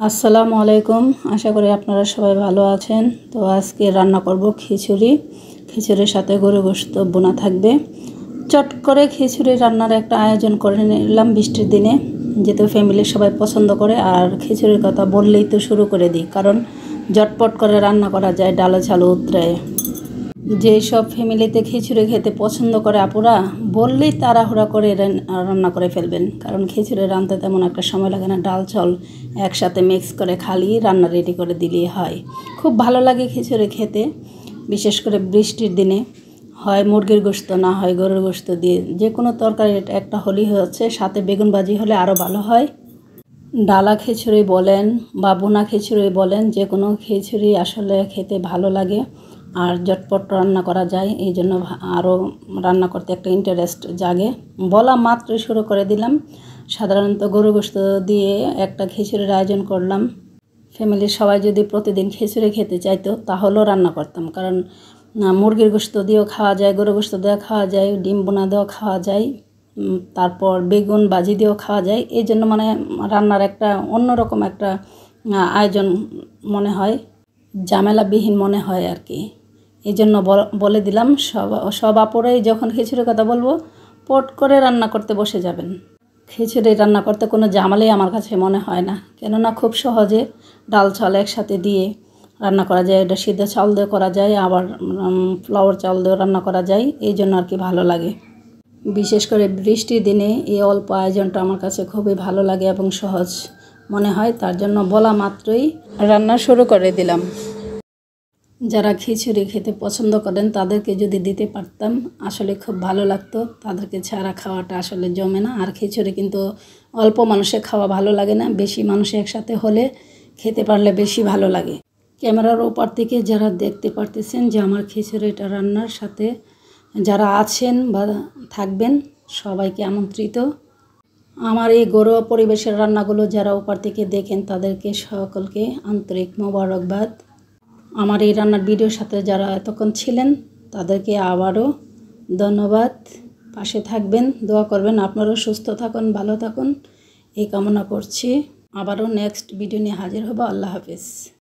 আসসালামু আলাইকুম। আশা করি আপনারা সবাই ভালো আছেন। তো আজকে রান্না করব খিচুড়ি। খিচুড়ির সাথে গরুর গোশত বোনা থাকবে। চট করে খিচুড়ি রান্নার একটা আয়োজন করে নিলাম বৃষ্টির দিনে, যেহেতু ফ্যামিলির সবাই পছন্দ করে। আর খিচুড়ির কথা বললেই তো শুরু করে দিই, কারণ ঝটপট করে রান্না করা যায় ডালো চালু উতরায়। যেই সব ফ্যামিলিতে খিচুড়ি খেতে পছন্দ করে আপুরা, বললেই তাড়াহুড়া করে রান্না করে ফেলবেন, কারণ খিচুড়ি রান্নাতে তেমন একটা সময় লাগে না। ডাল চাল একসাথে মিক্স করে খালি রান্না রেডি করে দিলেই হয়। খুব ভালো লাগে খিচুড়ি খেতে, বিশেষ করে বৃষ্টির দিনে। হয় মুরগির গোশত, না হয় গরুর গোশত দিয়ে যে কোনো তরকারি একটা হলেই হচ্ছে, সাথে বেগুন ভাজি হলে আরও ভালো হয়। ডালা খিচুড়ি বলেন বা বোনা খিচুড়ি বলেন, যে কোনো খিচুড়ি আসলে খেতে ভালো লাগে আর ঝটপট রান্না করা যায়। এই জন্য আরও রান্না করতে একটা ইন্টারেস্ট জাগে। বলা মাত্রই শুরু করে দিলাম। সাধারণত গরু গোশত দিয়ে একটা খিচুড়ির আয়োজন করলাম। ফ্যামিলির সবাই যদি প্রতিদিন খিচুড়ি খেতে চাইতো তাহলেও রান্না করতাম, কারণ মুরগির গোশত দিয়েও খাওয়া যায়, গরু গোশত দিয়েও খাওয়া যায়, ডিম বোনা দিয়েও খাওয়া যায়, তারপর বেগুন ভাজি দিয়েও খাওয়া যায়। এই জন্য মানে রান্নার একটা অন্যরকম একটা আয়োজন মনে হয়, ঝামেলাবিহীন মনে হয় আর কি। এই জন্য বলে দিলাম, সব আপুরাই যখন খিচুড়ির কথা বলবো পট করে রান্না করতে বসে যাবেন। খিচুড়ি রান্না করতে কোনো ঝামেলাই আমার কাছে মনে হয় না, কেননা খুব সহজে ডাল চাল একসাথে দিয়ে রান্না করা যায়। এটা সিদ্ধ চাল দিয়ে করা যায়, আবার ফ্লাওয়ার চাল দিয়েও রান্না করা যায়। এই জন্য আর কি ভালো লাগে। বিশেষ করে বৃষ্টির দিনে এই অল্প আয়োজনটা আমার কাছে খুবই ভালো লাগে এবং সহজ মনে হয়। তার জন্য বলা মাত্রই রান্না শুরু করে দিলাম। যারা খিচুড়ি খেতে পছন্দ করেন তাদেরকে যদি দিতে পারতাম আসলে খুব ভালো লাগতো। তাদেরকে ছাড়া খাওয়াটা আসলে জমে না। আর খিচুড়ি কিন্তু অল্প মানুষে খাওয়া ভালো লাগে না, বেশি মানুষ একসাথে হলে খেতে পারলে বেশি ভালো লাগে। ক্যামেরার ওপার থেকে যারা দেখতে পারতেছেন যে আমার খিচুড়িটা রান্নার সাথে যারা আছেন বা থাকবেন, সবাইকে আমন্ত্রিত। আমার এই ঘরোয়া পরিবেশের রান্নাগুলো যারা ওপার থেকে দেখেন তাদেরকে সকলকে আন্তরিক মোবারকবাদ। আমার এই রান্নার ভিডিওর সাথে যারা এতক্ষণ ছিলেন তাদেরকে আবারও ধন্যবাদ। পাশে থাকবেন, দোয়া করবেন, আপনারাও সুস্থ থাকুন, ভালো থাকুন এই কামনা করছি। আবারও নেক্সট ভিডিও নিয়ে হাজির হব। আল্লাহ হাফেজ।